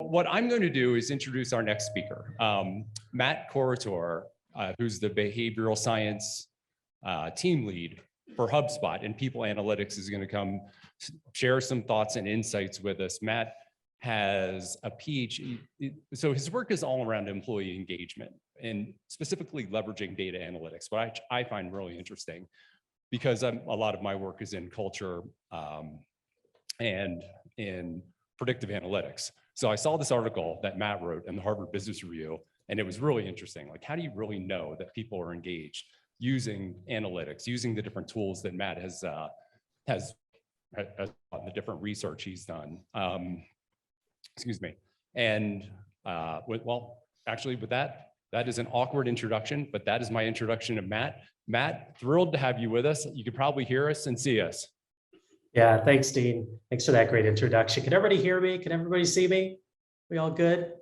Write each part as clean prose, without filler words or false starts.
what I'm going to do is introduce our next speaker, Matt Corritore, who's the behavioral science team lead for HubSpot and People Analytics, is going to come share some thoughts and insights with us. Matt has a PhD, so his work is all around employee engagement and specifically leveraging data analytics, which I find really interesting because a lot of my work is in culture and in predictive analytics. So I saw this article that Matt wrote in the Harvard Business Review, and it was really interesting. Like, how do you really know that people are engaged using analytics, using the different tools that Matt has the different research he's done? Excuse me. And well, actually with that is an awkward introduction, but that is my introduction to Matt. Matt, thrilled to have you with us. You can probably hear us and see us. Yeah, thanks, Dean. Thanks for that great introduction. Can everybody hear me? Can everybody see me? We all good?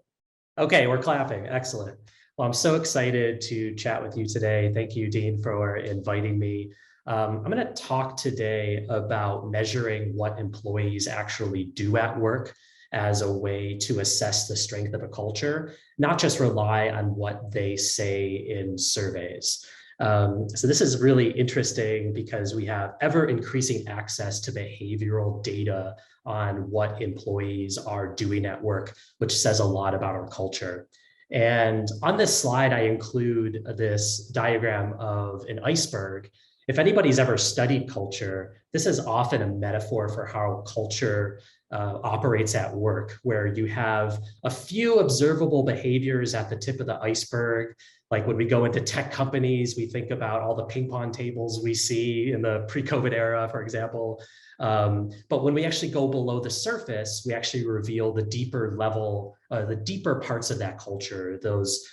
Okay, we're clapping. Excellent. Well, I'm so excited to chat with you today. Thank you, Dean, for inviting me. I'm going to talk today about measuring what employees actually do at work as a way to assess the strength of a culture, not just rely on what they say in surveys. So this is really interesting because we have ever increasing access to behavioral data on what employees are doing at work, which says a lot about our culture. And on this slide, I include this diagram of an iceberg. If anybody's ever studied culture, this is often a metaphor for how culture operates at work, where you have a few observable behaviors at the tip of the iceberg. Like when we go into tech companies, we think about all the ping pong tables we see in the pre-COVID era, for example. But when we actually go below the surface, we actually reveal the deeper level, the deeper parts of that culture, those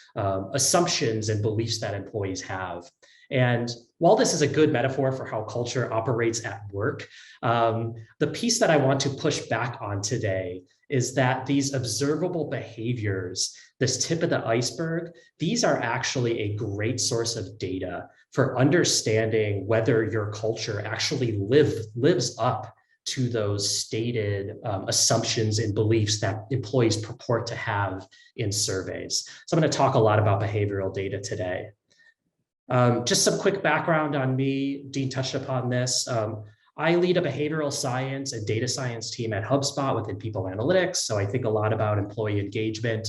assumptions and beliefs that employees have. And while this is a good metaphor for how culture operates at work, the piece that I want to push back on today is that these observable behaviors, this tip of the iceberg, these are actually a great source of data for understanding whether your culture actually lives up to those stated assumptions and beliefs that employees purport to have in surveys. So I'm going to talk a lot about behavioral data today. Just some quick background on me. Dean touched upon this. I lead a behavioral science and data science team at HubSpot within People Analytics. So I think a lot about employee engagement.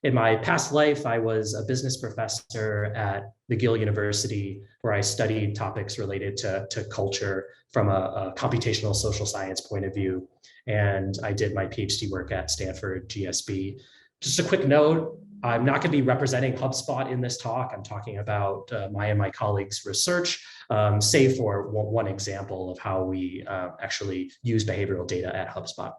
In my past life, I was a business professor at McGill University, where I studied topics related to culture from a computational social science point of view. And I did my PhD work at Stanford GSB. Just a quick note, I'm not going to be representing HubSpot in this talk. I'm talking about my and my colleagues' research, save for one example of how we actually use behavioral data at HubSpot.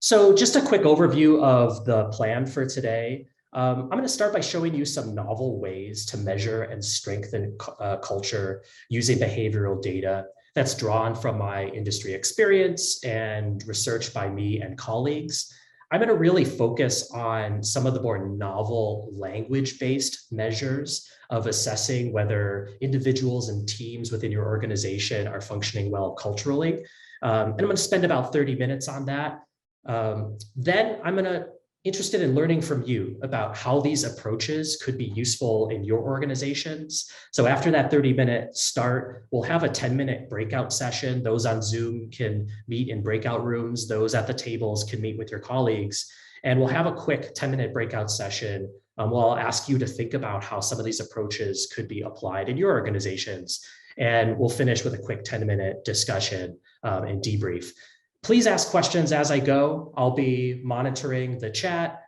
So just a quick overview of the plan for today. I'm going to start by showing you some novel ways to measure and strengthen culture using behavioral data that's drawn from my industry experience and research by me and colleagues. I'm going to really focus on some of the more novel language-based measures of assessing whether individuals and teams within your organization are functioning well culturally. And I'm going to spend about 30 minutes on that. Then I'm interested in learning from you about how these approaches could be useful in your organizations. So after that 30-minute start, we'll have a 10-minute breakout session. Those on Zoom can meet in breakout rooms. Those at the tables can meet with your colleagues. And we'll have a quick 10-minute breakout session where I'll ask you to think about how some of these approaches could be applied in your organizations. And we'll finish with a quick 10-minute discussion and debrief. Please ask questions as I go. I'll be monitoring the chat.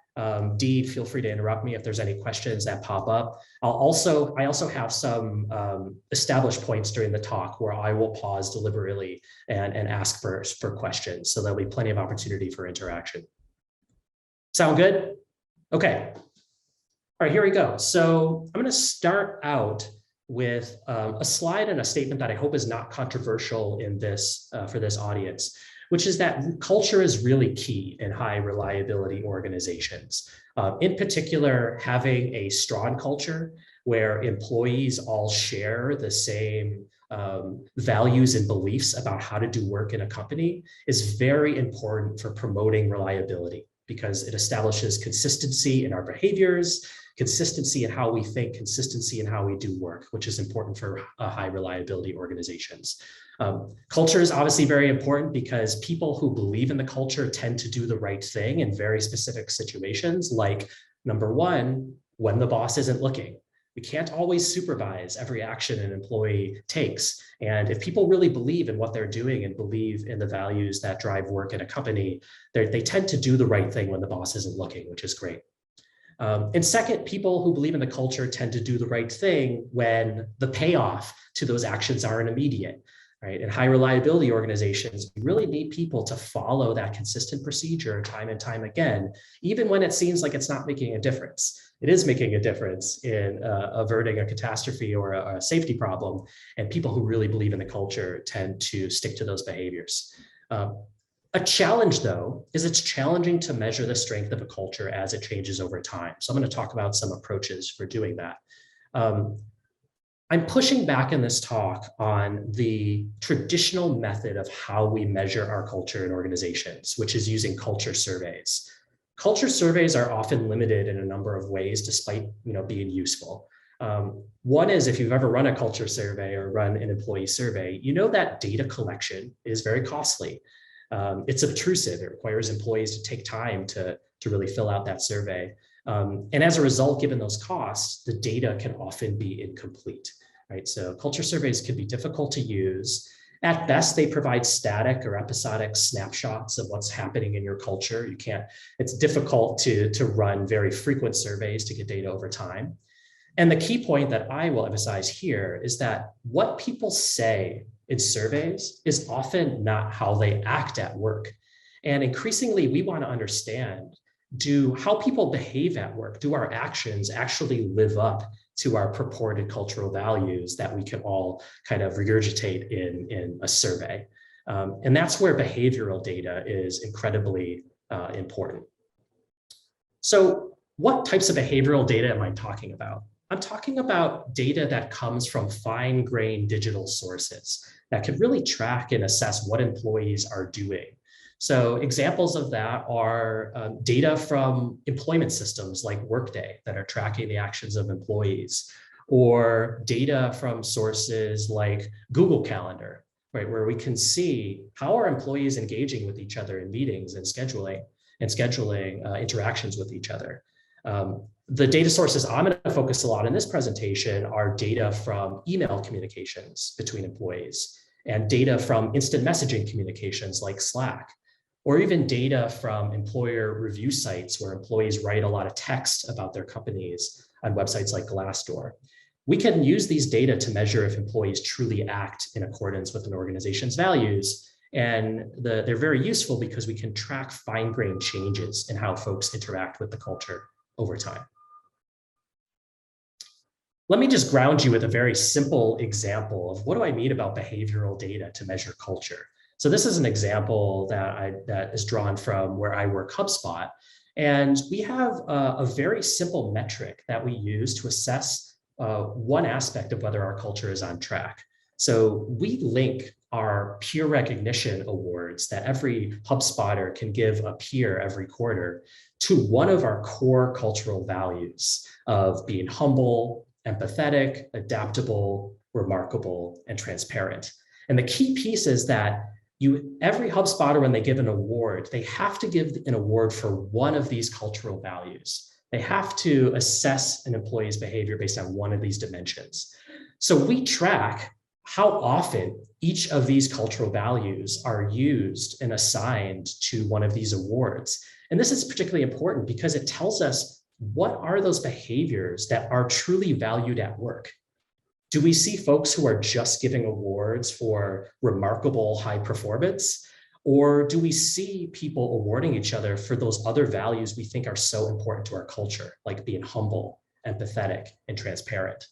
Dee, feel free to interrupt me if there's any questions that pop up. I also have some established points during the talk where I will pause deliberately and ask for questions. So there'll be plenty of opportunity for interaction. Sound good? Okay. All right, here we go. So I'm going to start out with a slide and a statement that I hope is not controversial in this for this audience, which is that culture is really key in high reliability organizations. In particular, having a strong culture where employees all share the same values and beliefs about how to do work in a company is very important for promoting reliability because it establishes consistency in our behaviors, consistency in how we think, consistency in how we do work, which is important for high reliability organizations. Culture is obviously very important because people who believe in the culture tend to do the right thing in very specific situations, like number one, when the boss isn't looking. We can't always supervise every action an employee takes. And if people really believe in what they're doing and believe in the values that drive work in a company, they tend to do the right thing when the boss isn't looking, which is great. And second, people who believe in the culture tend to do the right thing when the payoff to those actions aren't immediate. Right? In high reliability organizations, we really need people to follow that consistent procedure time and time again, even when it seems like it's not making a difference. It is making a difference in averting a catastrophe or a safety problem, and people who really believe in the culture tend to stick to those behaviors. A challenge, though, is it's challenging to measure the strength of a culture as it changes over time. So I'm going to talk about some approaches for doing that. I'm pushing back in this talk on the traditional method of how we measure our culture in organizations, which is using culture surveys. Culture surveys are often limited in a number of ways, despite being useful. One is if you've ever run a culture survey or run an employee survey, you know that data collection is very costly. It's obtrusive. It requires employees to take time to really fill out that survey. And as a result, given those costs, the data can often be incomplete, right? So culture surveys can be difficult to use. At best, they provide static or episodic snapshots of what's happening in your culture. It's difficult to run very frequent surveys to get data over time. And the key point that I will emphasize here is that what people say in surveys is often not how they act at work. And increasingly, we want to understand, how people behave at work? Do our actions actually live up to our purported cultural values that we can all kind of regurgitate in a survey? And that's where behavioral data is incredibly important. So what types of behavioral data am I talking about? I'm talking about data that comes from fine-grained digital sources that can really track and assess what employees are doing. So examples of that are data from employment systems like Workday that are tracking the actions of employees, or data from sources like Google Calendar, right, where we can see how are employees engaging with each other in meetings and scheduling interactions with each other. The data sources I'm going to focus a lot in this presentation are data from email communications between employees and data from instant messaging communications like Slack, or even data from employer review sites where employees write a lot of text about their companies on websites like Glassdoor. We can use these data to measure if employees truly act in accordance with an organization's values. And they're very useful because we can track fine-grained changes in how folks interact with the culture over time. Let me just ground you with a very simple example of what do I mean about behavioral data to measure culture. So this is an example that is drawn from where I work, HubSpot. And we have a very simple metric that we use to assess one aspect of whether our culture is on track. So we link our peer recognition awards that every HubSpotter can give a peer every quarter to one of our core cultural values of being humble, empathetic, adaptable, remarkable, and transparent. And the key piece is that every HubSpotter, when they give an award, they have to give an award for one of these cultural values. They have to assess an employee's behavior based on one of these dimensions. So we track how often each of these cultural values are used and assigned to one of these awards. And this is particularly important because it tells us what are those behaviors that are truly valued at work. Do we see folks who are just giving awards for remarkable high performance? Or do we see people awarding each other for those other values we think are so important to our culture, like being humble, empathetic, and transparent?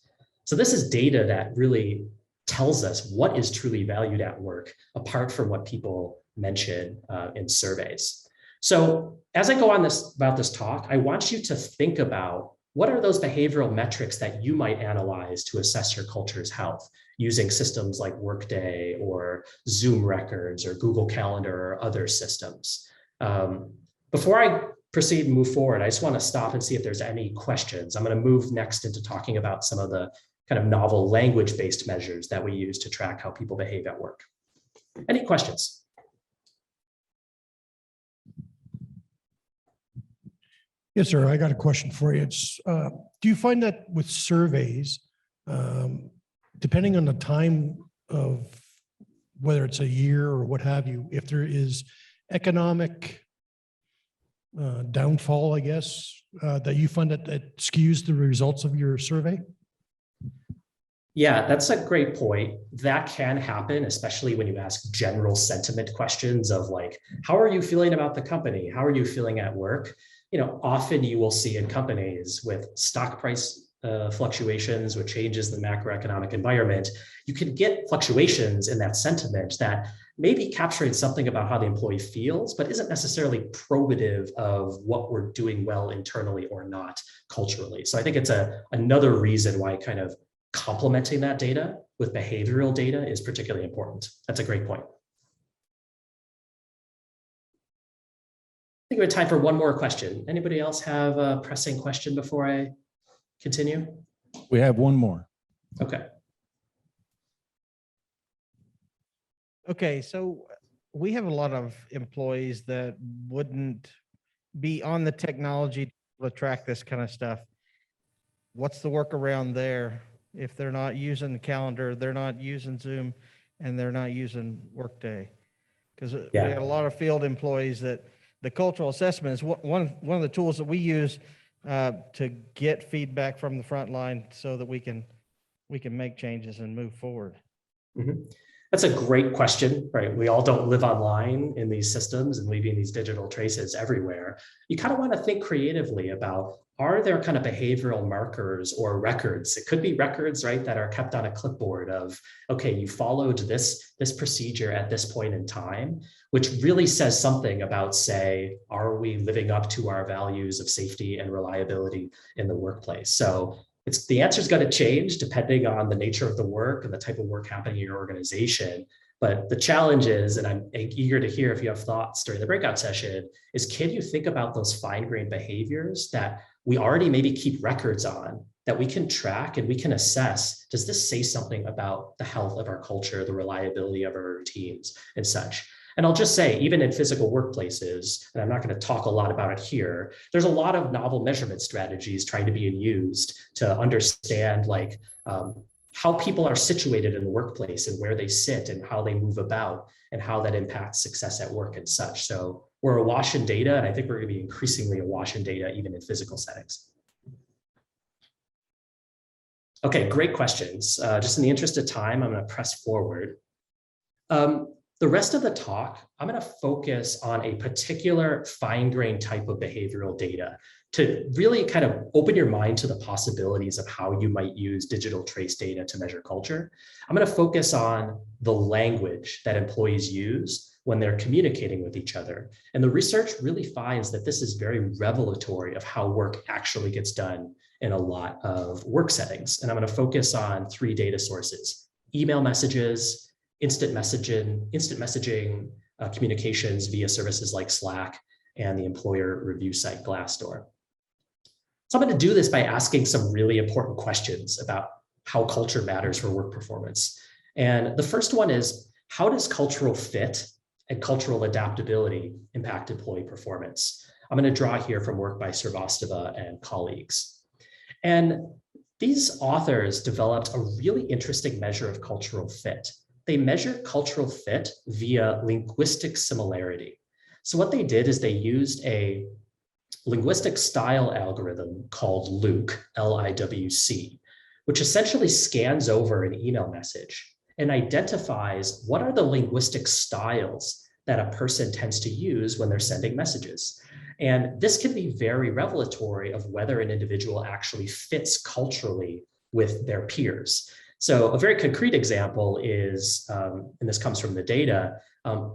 So this is data that really tells us what is truly valued at work, apart from what people mention in surveys. So as I go on about this talk, I want you to think about what are those behavioral metrics that you might analyze to assess your culture's health? using systems like Workday or Zoom records or Google Calendar or other systems. Before I proceed and move forward, I just want to stop and see if there's any questions. I'm going to move next into talking about some of the kind of novel language-based measures that we use to track how people behave at work. Any questions? Yes, sir. I got a question for you. It's, do you find that with surveys, depending on the time of whether it's a year or what have you, if there is economic downfall, I guess, that you find that skews the results of your survey? Yeah, that's a great point. That can happen, especially when you ask general sentiment questions of like, how are you feeling about the company? How are you feeling at work? Often you will see in companies with stock price fluctuations, with changes in the macroeconomic environment, you can get fluctuations in that sentiment that may be capturing something about how the employee feels, but isn't necessarily probative of what we're doing well internally or not culturally. So I think it's another reason why kind of complementing that data with behavioral data is particularly important. That's a great point. I think we have time for one more question. Anybody else have a pressing question before I continue? We have one more. Okay. Okay, so we have a lot of employees that wouldn't be on the technology to track this kind of stuff. What's the workaround there? If they're not using the calendar, they're not using Zoom, and they're not using Workday? Because we have a lot of field employees that the cultural assessment is one of the tools that we use to get feedback from the front line so that we can make changes and move forward. Mm-hmm. That's a great question, right? We all don't live online in these systems and leaving these digital traces everywhere. You kind of want to think creatively about, are there kind of behavioral markers or records? It could be records, right, that are kept on a clipboard of, okay, you followed this procedure at this point in time, which really says something about, say, are we living up to our values of safety and reliability in the workplace? So the answer is going to change depending on the nature of the work and the type of work happening in your organization. But the challenge is, and I'm eager to hear if you have thoughts during the breakout session, is can you think about those fine-grained behaviors that we already maybe keep records on, that we can track and we can assess? Does this say something about the health of our culture, the reliability of our routines and such? And I'll just say, even in physical workplaces, and I'm not going to talk a lot about it here, there's a lot of novel measurement strategies trying to be used to understand like how people are situated in the workplace and where they sit and how they move about and how that impacts success at work and such. So we're awash in data, and I think we're going to be increasingly awash in data even in physical settings. Okay, great questions. Just in the interest of time, I'm going to press forward. The rest of the talk, I'm going to focus on a particular fine-grained type of behavioral data to really kind of open your mind to the possibilities of how you might use digital trace data to measure culture. I'm going to focus on the language that employees use when they're communicating with each other. And the research really finds that this is very revelatory of how work actually gets done in a lot of work settings. And I'm going to focus on 3 data sources: email messages, instant messaging, communications via services like Slack, and the employer review site Glassdoor. So I'm going to do this by asking some really important questions about how culture matters for work performance. And the first one is, how does cultural fit and cultural adaptability impact employee performance? I'm going to draw here from work by Srivastava and colleagues. And these authors developed a really interesting measure of cultural fit. They measure cultural fit via linguistic similarity. So what they did is they used a linguistic style algorithm called LIWC, L-I-W-C, which essentially scans over an email message and identifies what are the linguistic styles that a person tends to use when they're sending messages. And this can be very revelatory of whether an individual actually fits culturally with their peers. So a very concrete example is, and this comes from the data,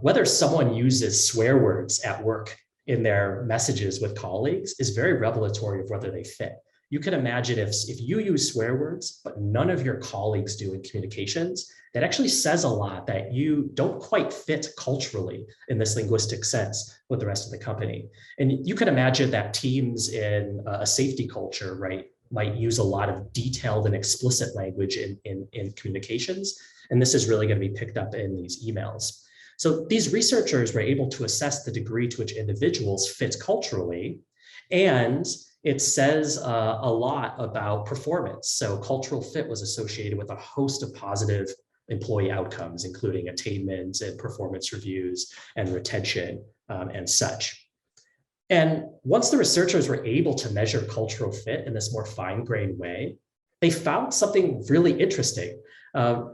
whether someone uses swear words at work in their messages with colleagues is very revelatory of whether they fit. you can imagine if you use swear words, but none of your colleagues do in communications, that actually says a lot that you don't quite fit culturally in this linguistic sense with the rest of the company. And you can imagine that teams in a safety culture, right, might use a lot of detailed and explicit language in communications. And this is really going to be picked up in these emails. So these researchers were able to assess the degree to which individuals fit culturally, and it says a lot about performance. So cultural fit was associated with a host of positive employee outcomes, including attainment and performance reviews and retention and such. And once the researchers were able to measure cultural fit in this more fine-grained way, they found something really interesting.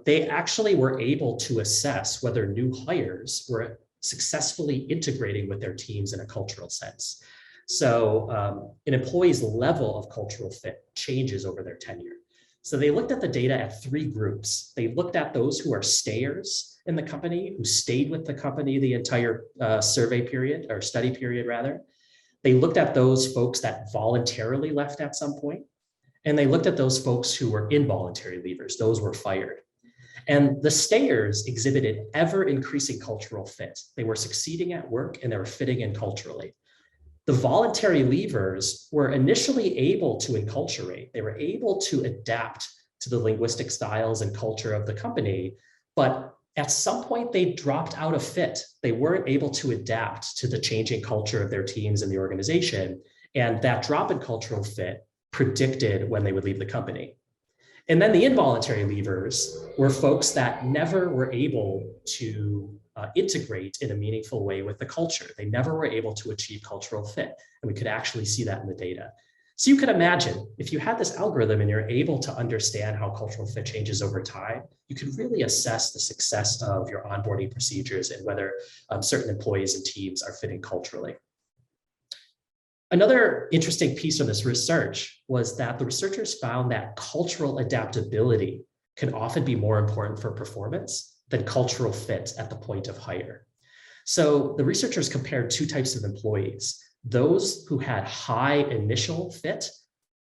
They actually were able to assess whether new hires were successfully integrating with their teams in a cultural sense. So an employee's level of cultural fit changes over their tenure. So they looked at the data at 3 groups. They looked at those who are stayers in the company, who stayed with the company the entire survey period, or study period rather. They looked at those folks that voluntarily left at some point. And they looked at those folks who were involuntary leavers, those were fired. And the stayers exhibited ever increasing cultural fit. They were succeeding at work and they were fitting in culturally. The voluntary leavers were initially able to enculturate. They were able to adapt to the linguistic styles and culture of the company, but at some point they dropped out of fit. They weren't able to adapt to the changing culture of their teams and the organization. And that drop in cultural fit predicted when they would leave the company. And then the involuntary leavers were folks that never were able to integrate in a meaningful way with the culture. They never were able to achieve cultural fit. And we could actually see that in the data. So you could imagine if you had this algorithm and you're able to understand how cultural fit changes over time, you could really assess the success of your onboarding procedures and whether certain employees and teams are fitting culturally. Another interesting piece of this research was that the researchers found that cultural adaptability can often be more important for performance than cultural fit at the point of hire. So the researchers compared 2 types of employees: those who had high initial fit,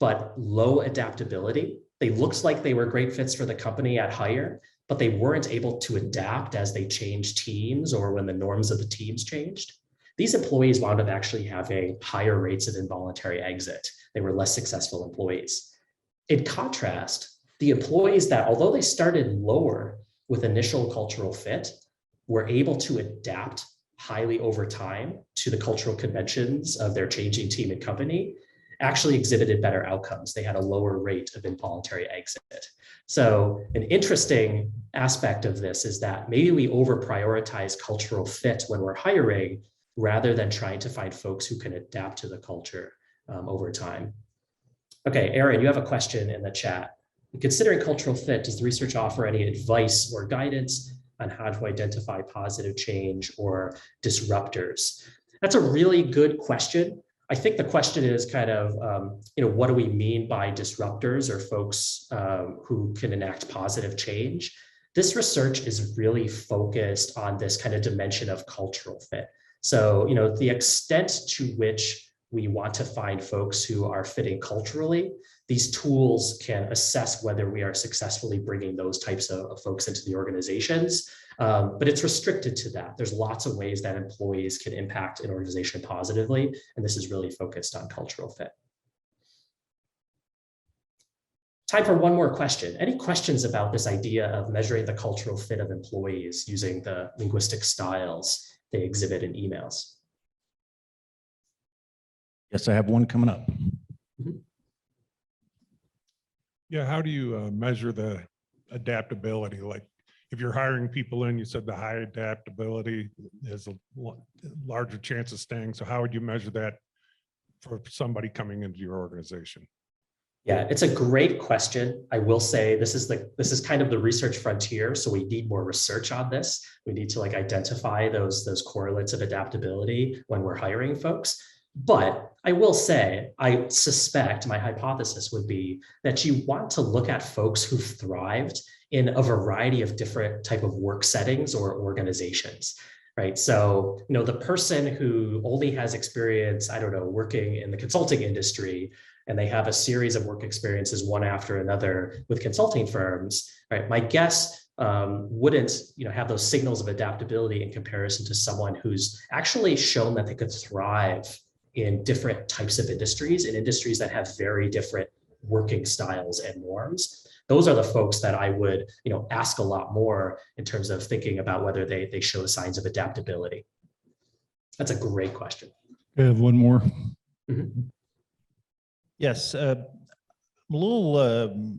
but low adaptability. They looked like they were great fits for the company at hire, but they weren't able to adapt as they changed teams or when the norms of the teams changed. These employees wound up actually having higher rates of involuntary exit. They were less successful employees. In contrast, the employees that, although they started lower with initial cultural fit, were able to adapt highly over time to the cultural conventions of their changing team and company, actually exhibited better outcomes. They had a lower rate of involuntary exit. So an interesting aspect of this is that maybe we over prioritize cultural fit when we're hiring rather than trying to find folks who can adapt to the culture over time. Okay, Aaron, you have a question in the chat. Considering cultural fit, does the research offer any advice or guidance on how to identify positive change or disruptors? That's a really good question. I think the question is kind of, what do we mean by disruptors or folks who can enact positive change? This research is really focused on this kind of dimension of cultural fit. So, the extent to which we want to find folks who are fitting culturally, these tools can assess whether we are successfully bringing those types of folks into the organizations, but it's restricted to that. There's lots of ways that employees can impact an organization positively, and this is really focused on cultural fit. Time for one more question. Any questions about this idea of measuring the cultural fit of employees using the linguistic styles they exhibit in emails? Yes, I have one coming up. Yeah, how do you measure the adaptability? Like if you're hiring people in, you said the high adaptability has a larger chance of staying. So how would you measure that for somebody coming into your organization? Yeah, it's a great question. I will say this is kind of the research frontier. So we need more research on this. We need to identify those correlates of adaptability when we're hiring folks. But I will say, I suspect my hypothesis would be that you want to look at folks who've thrived in a variety of different type of work settings or organizations, right? So, the person who only has experience, I don't know, working in the consulting industry and they have a series of work experiences one after another with consulting firms, right? My guess wouldn't have those signals of adaptability in comparison to someone who's actually shown that they could thrive in different types of industries, in industries that have very different working styles and norms. Those are the folks that I would ask a lot more in terms of thinking about whether they show signs of adaptability. That's a great question. I have one more. Mhm. Yes, I'm a little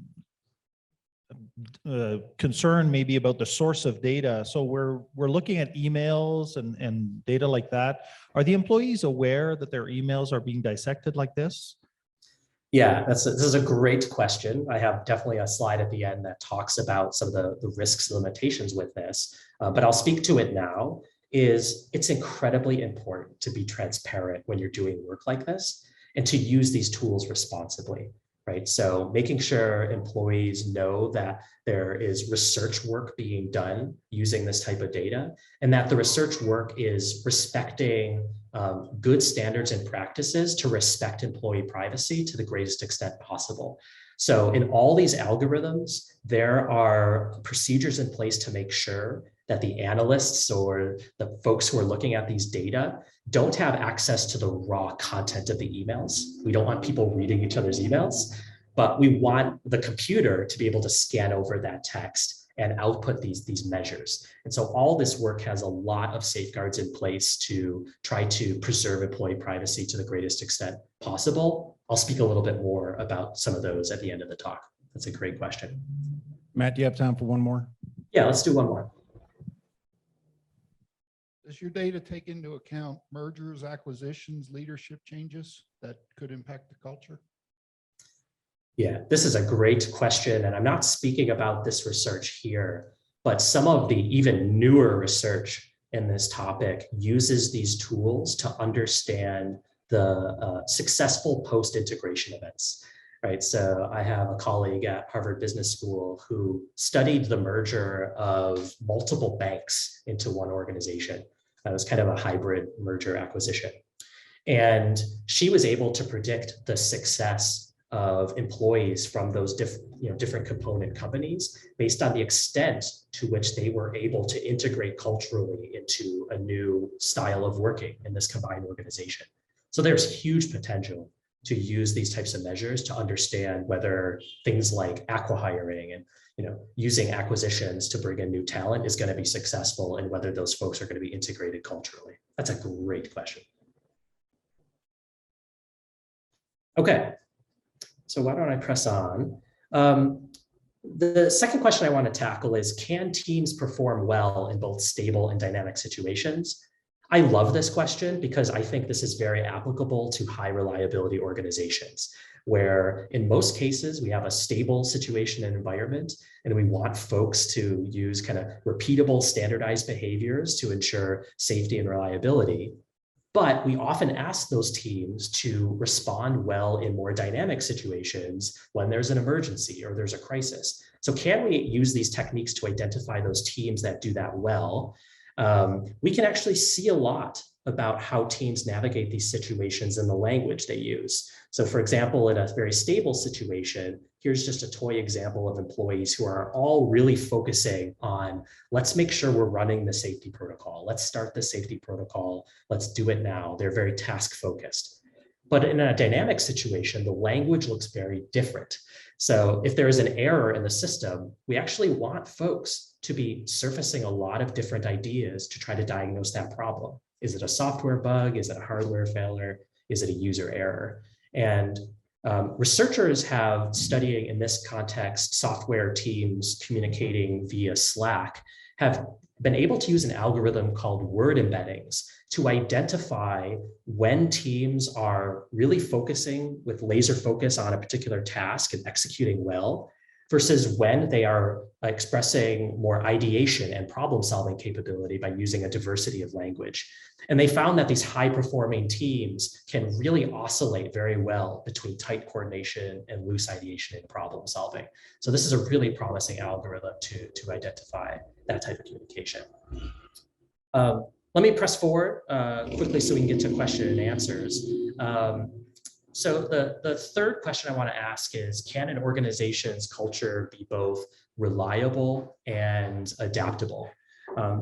concerned maybe about the source of data. So we're looking at emails and data like that. Are the employees aware that their emails are being dissected like this? Yeah, this is a great question. I have definitely a slide at the end that talks about some of the risks and limitations with this, but I'll speak to it now. It's incredibly important to be transparent when you're doing work like this and to use these tools responsibly, right? So making sure employees know that there is research work being done using this type of data, and that the research work is respecting good standards and practices to respect employee privacy to the greatest extent possible. So in all these algorithms, there are procedures in place to make sure that the analysts or the folks who are looking at these data don't have access to the raw content of the emails. We don't want people reading each other's emails, but we want the computer to be able to scan over that text and output these measures. And so all this work has a lot of safeguards in place to try to preserve employee privacy to the greatest extent possible. I'll speak a little bit more about some of those at the end of the talk. That's a great question. Matt, do you have time for one more? Yeah, let's do one more. Does your data take into account mergers, acquisitions, leadership changes that could impact the culture? Yeah, this is a great question. And I'm not speaking about this research here, but some of the even newer research in this topic uses these tools to understand the successful post-integration events, right? So I have a colleague at Harvard Business School who studied the merger of multiple banks into one organization. That was kind of a hybrid merger acquisition. And she was able to predict the success of employees from those different component companies based on the extent to which they were able to integrate culturally into a new style of working in this combined organization. So there's huge potential to use these types of measures to understand whether things like acqui-hiring and using acquisitions to bring in new talent is going to be successful, and whether those folks are going to be integrated culturally. That's a great question. Okay. So why don't I press on? The second question I want to tackle is, can teams perform well in both stable and dynamic situations? I love this question because I think this is very applicable to high reliability organizations, where in most cases we have a stable situation and environment, and we want folks to use kind of repeatable, standardized behaviors to ensure safety and reliability. But we often ask those teams to respond well in more dynamic situations when there's an emergency or there's a crisis. So can we use these techniques to identify those teams that do that well? We can actually see a lot about how teams navigate these situations in the language they use. So for example, in a very stable situation, here's just a toy example of employees who are all really focusing on, let's make sure we're running the safety protocol. Let's start the safety protocol. Let's do it now. They're very task focused. But in a dynamic situation, the language looks very different. So if there is an error in the system, we actually want folks to be surfacing a lot of different ideas to try to diagnose that problem. Is it a software bug? Is it a hardware failure? Is it a user error? And researchers have, studying in this context, software teams communicating via Slack, have been able to use an algorithm called word embeddings to identify when teams are really focusing with laser focus on a particular task and executing well, versus when they are expressing more ideation and problem-solving capability by using a diversity of language. And they found that these high-performing teams can really oscillate very well between tight coordination and loose ideation and problem-solving. So this is a really promising algorithm to identify that type of communication. Let me press forward quickly so we can get to question and answers. So the third question I want to ask is, can an organization's culture be both reliable and adaptable?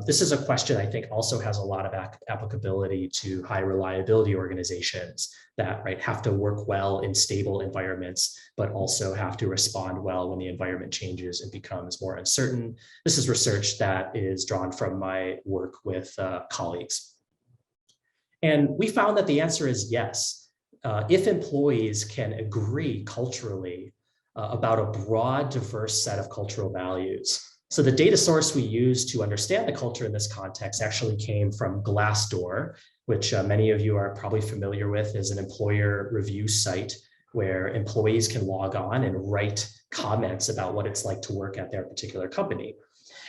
This is a question I think also has a lot of applicability to high reliability organizations that have to work well in stable environments, but also have to respond well when the environment changes and becomes more uncertain. This is research that is drawn from my work with colleagues. And we found that the answer is yes. If employees can agree culturally about a broad, diverse set of cultural values. So the data source we use to understand the culture in this context actually came from Glassdoor, which many of you are probably familiar with, is an employer review site where employees can log on and write comments about what it's like to work at their particular company.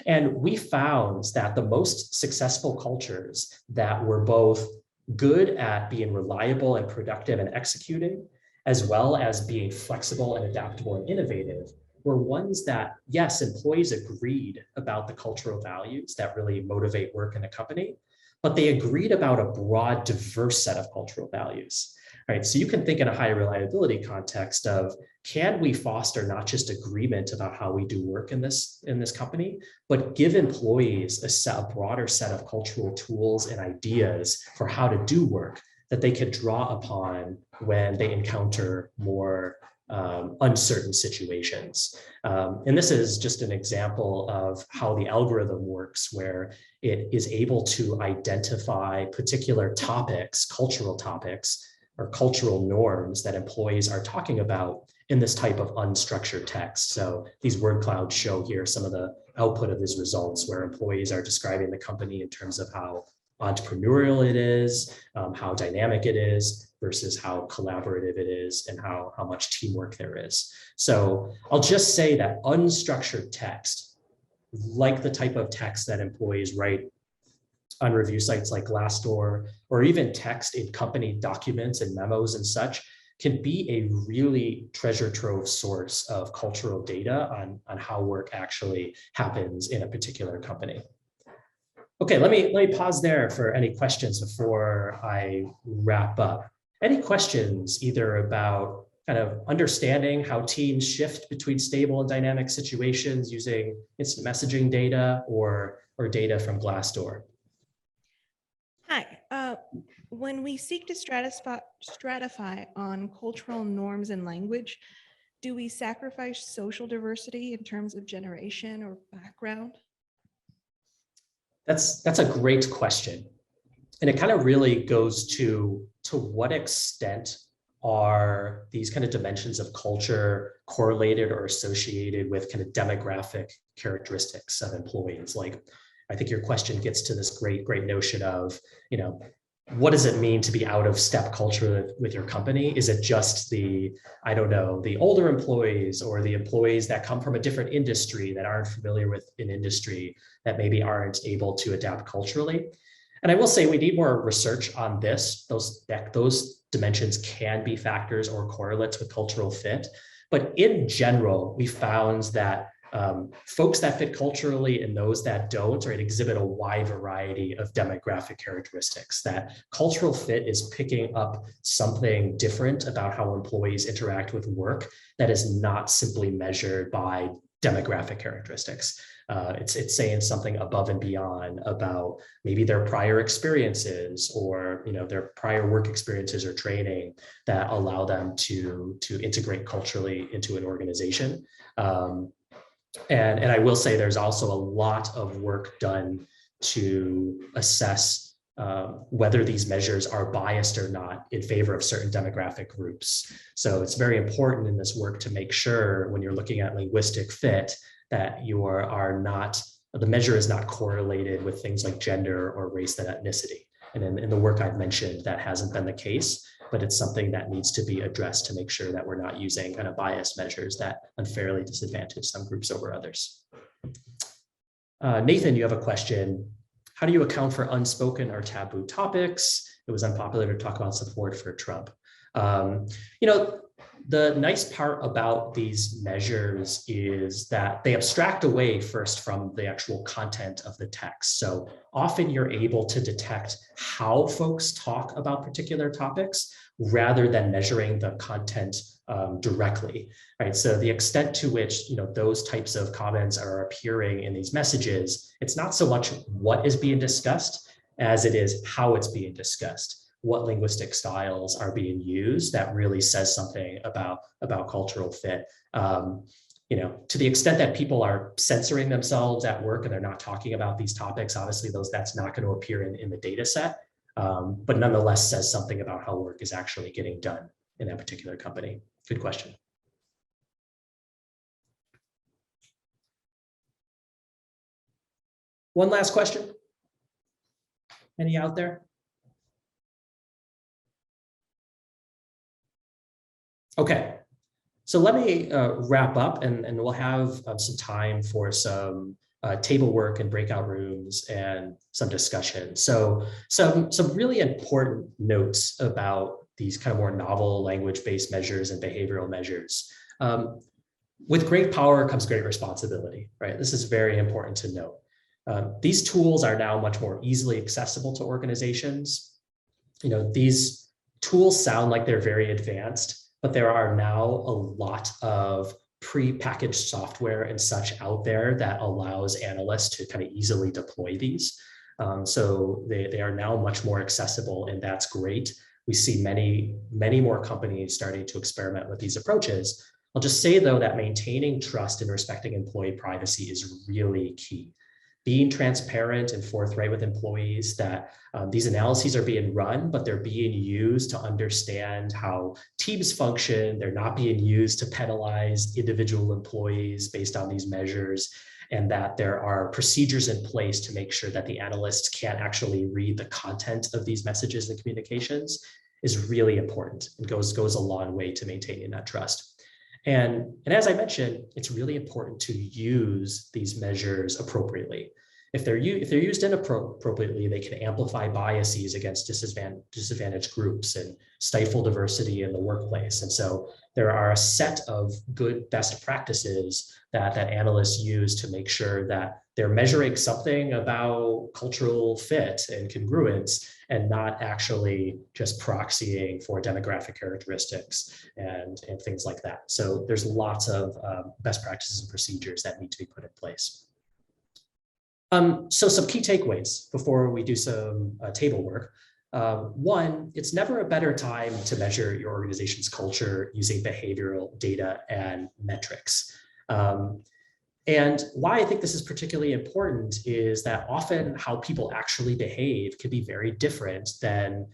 And we found that the most successful cultures that were both good at being reliable and productive and executing, as well as being flexible and adaptable and innovative, were ones that, yes, employees agreed about the cultural values that really motivate work in a company, but they agreed about a broad, diverse set of cultural values. Right? So you can think in a high reliability context of, can we foster not just agreement about how we do work in this company, but give employees a broader set of cultural tools and ideas for how to do work that they could draw upon when they encounter more uncertain situations. And this is just an example of how the algorithm works, where it is able to identify particular topics, cultural topics, or cultural norms that employees are talking about in this type of unstructured text. So these word clouds show here some of the output of these results, where employees are describing the company in terms of how entrepreneurial it is, how dynamic it is, versus how collaborative it is, and how much teamwork there is. So I'll just say that unstructured text, like the type of text that employees write on review sites like Glassdoor, or even text in company documents and memos and such, can be a really treasure trove source of cultural data on how work actually happens in a particular company. Okay, let me pause there for any questions before I wrap up. Any questions either about kind of understanding how teams shift between stable and dynamic situations using instant messaging data or data from Glassdoor? Hi. When we seek to stratify on cultural norms and language, do we sacrifice social diversity in terms of generation or background? That's a great question. And it kind of really goes to what extent are these kind of dimensions of culture correlated or associated with kind of demographic characteristics of employees. Like, I think your question gets to this great notion of, what does it mean to be out of step culture with your company? Is it just the older employees, or the employees that come from a different industry that aren't familiar with an industry that maybe aren't able to adapt culturally? And I will say we need more research on this. Those dimensions can be factors or correlates with cultural fit. But in general, we found that folks that fit culturally and those that don't, or exhibit a wide variety of demographic characteristics, that cultural fit is picking up something different about how employees interact with work that is not simply measured by demographic characteristics. It's saying something above and beyond about maybe their prior experiences, or their prior work experiences or training that allow them to integrate culturally into an organization. And I will say there's also a lot of work done to assess whether these measures are biased or not in favor of certain demographic groups. So it's very important in this work to make sure, when you're looking at linguistic fit, that the measure is not correlated with things like gender or race and ethnicity. And in the work I've mentioned, that hasn't been the case, but it's something that needs to be addressed to make sure that we're not using kind of biased measures that unfairly disadvantage some groups over others. Nathan, you have a question. How do you account for unspoken or taboo topics? It was unpopular to talk about support for Trump. The nice part about these measures is that they abstract away first from the actual content of the text. So often you're able to detect how folks talk about particular topics rather than measuring the content directly, right? So the extent to which, those types of comments are appearing in these messages, it's not so much what is being discussed as it is how it's being discussed. What linguistic styles are being used that really says something about cultural fit. To the extent that people are censoring themselves at work and they're not talking about these topics, obviously that's not going to appear in the data set, but nonetheless says something about how work is actually getting done in that particular company. Good question. One last question. Any out there? Okay, so let me wrap up and we'll have some time for some table work and breakout rooms and some discussion. So some really important notes about these kind of more novel language-based measures and behavioral measures. With great power comes great responsibility, right? This is very important to note. These tools are now much more easily accessible to organizations. These tools sound like they're very advanced, but there are now a lot of pre-packaged software and such out there that allows analysts to kind of easily deploy these. So they are now much more accessible, and that's great. We see many more companies starting to experiment with these approaches. I'll just say, though, that maintaining trust and respecting employee privacy is really key. Being transparent and forthright with employees that these analyses are being run, but they're being used to understand how teams function. They're not being used to penalize individual employees based on these measures, and that there are procedures in place to make sure that the analysts can't actually read the content of these messages and communications is really important and goes a long way to maintaining that trust. And as I mentioned, it's really important to use these measures appropriately. If they're used inappropriately, they can amplify biases against disadvantaged groups and stifle diversity in the workplace. And so there are a set of good best practices that analysts use to make sure that they're measuring something about cultural fit and congruence and not actually just proxying for demographic characteristics and things like that. So there's lots of best practices and procedures that need to be put in place. So some key takeaways before we do some table work. One, it's never a better time to measure your organization's culture using behavioral data and metrics. And why I think this is particularly important is that often how people actually behave can be very different than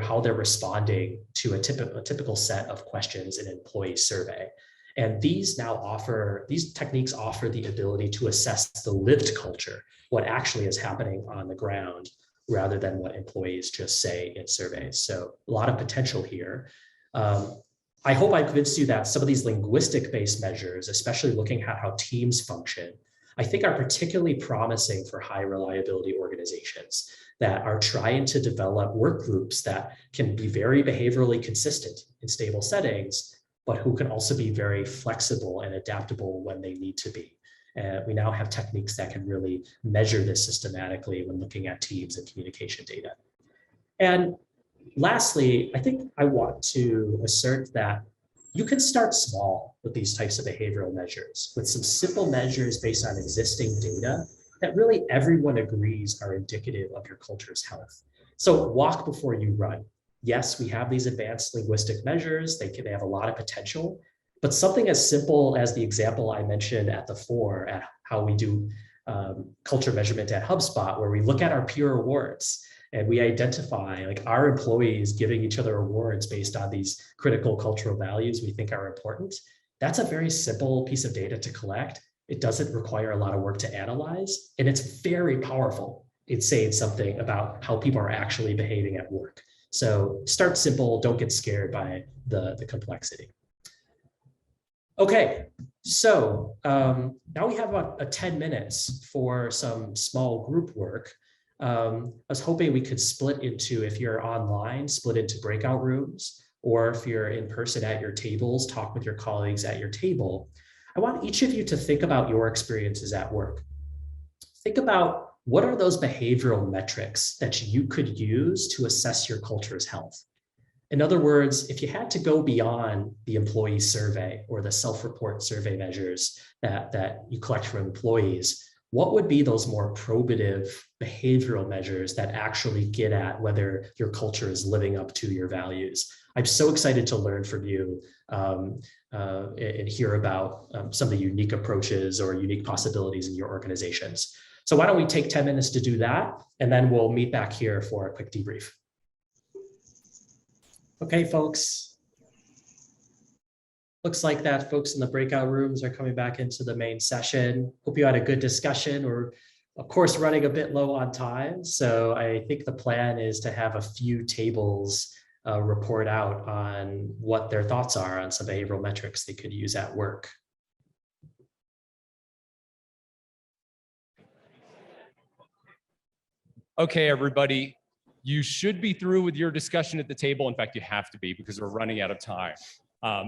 how they're responding to a typical set of questions in an employee survey. And these techniques offer the ability to assess the lived culture, what actually is happening on the ground, rather than what employees just say in surveys. So a lot of potential here. I hope I convinced you that some of these linguistic-based measures, especially looking at how teams function, I think are particularly promising for high reliability organizations that are trying to develop work groups that can be very behaviorally consistent in stable settings, but who can also be very flexible and adaptable when they need to be. And we now have techniques that can really measure this systematically when looking at teams and communication data. And lastly, I think I want to assert that you can start small with these types of behavioral measures, with some simple measures based on existing data that really everyone agrees are indicative of your culture's health. So walk before you run. Yes, we have these advanced linguistic measures. They have a lot of potential, but something as simple as the example I mentioned at the fore, at how we do culture measurement at HubSpot, where we look at our peer awards and we identify like our employees giving each other awards based on these critical cultural values we think are important. That's a very simple piece of data to collect. It doesn't require a lot of work to analyze, and it's very powerful in saying something about how people are actually behaving at work. So start simple, don't get scared by the complexity. Okay, so now we have about 10 minutes for some small group work. I was hoping we could split into, if you're online, split into breakout rooms, or if you're in person at your tables, talk with your colleagues at your table. I want each of you to think about your experiences at work. Think about what are those behavioral metrics that you could use to assess your culture's health. In other words, if you had to go beyond the employee survey or the self-report survey measures that you collect from employees, what would be those more probative behavioral measures that actually get at whether your culture is living up to your values? I'm so excited to learn from you and hear about some of the unique approaches or unique possibilities in your organizations. So why don't we take 10 minutes to do that, and then we'll meet back here for a quick debrief. Okay, folks. Looks like that folks in the breakout rooms are coming back into the main session. Hope you had a good discussion. We're, of course, running a bit low on time. So I think the plan is to have a few tables report out on what their thoughts are on some behavioral metrics they could use at work. Okay, everybody, you should be through with your discussion at the table. In fact, you have to be because we're running out of time.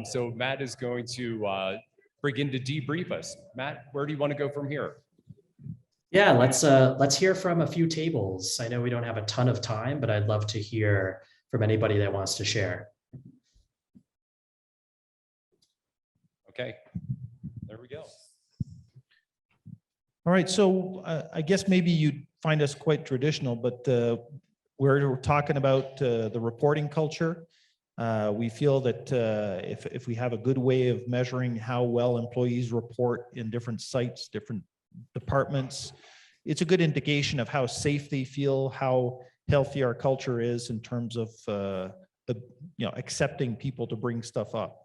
So Matt is going to begin to debrief us. Matt, where do you want to go from here? Yeah, let's hear from a few tables. I know we don't have a ton of time, but I'd love to hear from anybody that wants to share. Okay, there we go. All right, so I guess maybe you'd find us quite traditional, but we're talking about the reporting culture. We feel that if we have a good way of measuring how well employees report in different sites, different departments, it's a good indication of how safe they feel, how healthy our culture is in terms of accepting people to bring stuff up.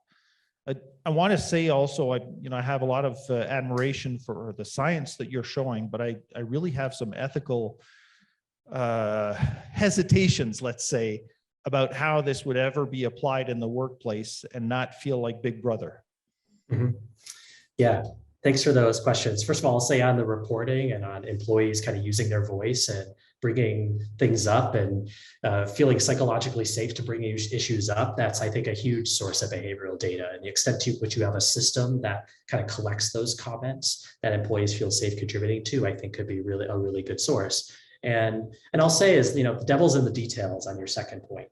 I want to say also, I have a lot of admiration for the science that you're showing, but I really have some ethical hesitations, let's say, about how this would ever be applied in the workplace and not feel like Big Brother. Mm-hmm. Yeah, thanks for those questions. First of all, I'll say on the reporting and on employees kind of using their voice and bringing things up and feeling psychologically safe to bring issues up. That's, I think, a huge source of behavioral data. And the extent to which you have a system that kind of collects those comments that employees feel safe contributing to, I think could be really a really good source. And I'll say is, the devil's in the details on your second point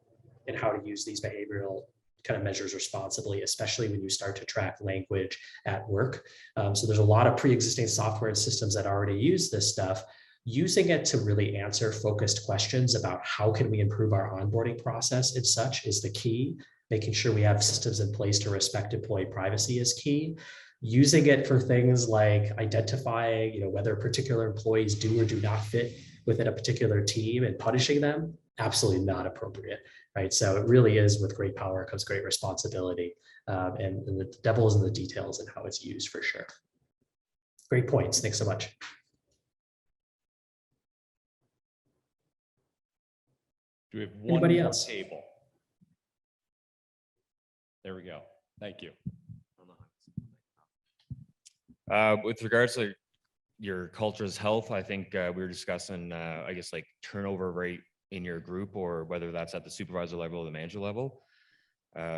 and how to use these behavioral kind of measures responsibly, especially when you start to track language at work. So there's a lot of pre-existing software and systems that already use this stuff. Using it to really answer focused questions about how can we improve our onboarding process and such is the key. Making sure we have systems in place to respect employee privacy is key. Using it for things like identifying, whether particular employees do or do not fit within a particular team and punishing them, absolutely not appropriate, right? So it really is, with great power comes great responsibility, and the devil is in the details and how it's used for sure. Great points. Thanks so much. Do we have one Anybody more else? table? There we go. Thank you. With regards to your culture's health, I think we were discussing, I guess, like turnover rate in your group, or whether that's at the supervisor level or the manager level.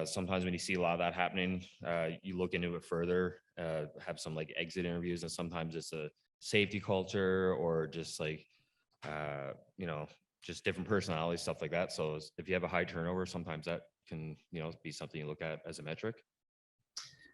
Sometimes when you see a lot of that happening, you look into it further, have some like exit interviews, and sometimes it's a safety culture or just like, just different personalities, stuff like that. So if you have a high turnover, sometimes that can, be something you look at as a metric.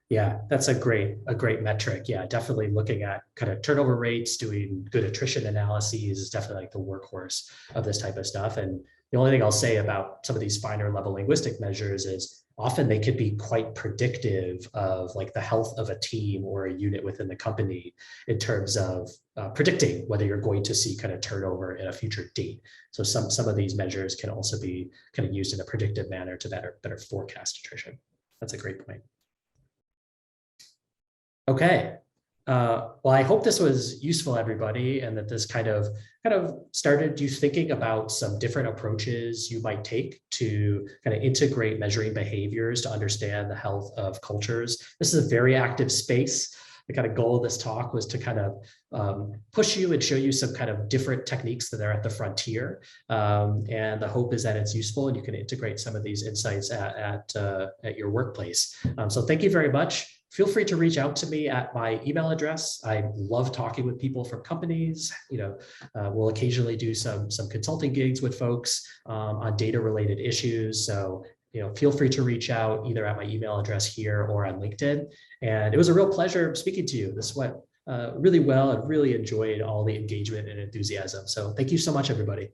Yeah, that's a great metric. Yeah, definitely looking at kind of turnover rates, doing good attrition analyses is definitely like the workhorse of this type of stuff. And the only thing I'll say about some of these finer level linguistic measures is often they could be quite predictive of like the health of a team or a unit within the company in terms of predicting whether you're going to see kind of turnover in a future date. So some of these measures can also be kind of used in a predictive manner to better forecast attrition. That's a great point. Okay. Well, I hope this was useful, everybody, and that this kind of started you thinking about some different approaches you might take to kind of integrate measuring behaviors to understand the health of cultures. This is a very active space. the kind of goal of this talk was to kind of push you and show you some kind of different techniques that are at the frontier. And the hope is that it's useful and you can integrate some of these insights at your workplace. So thank you very much. Feel free to reach out to me at my email address. I love talking with people from companies. We'll occasionally do some consulting gigs with folks on data related issues. So feel free to reach out either at my email address here or on LinkedIn. And it was a real pleasure speaking to you. This went really well and really enjoyed all the engagement and enthusiasm. So thank you so much, everybody.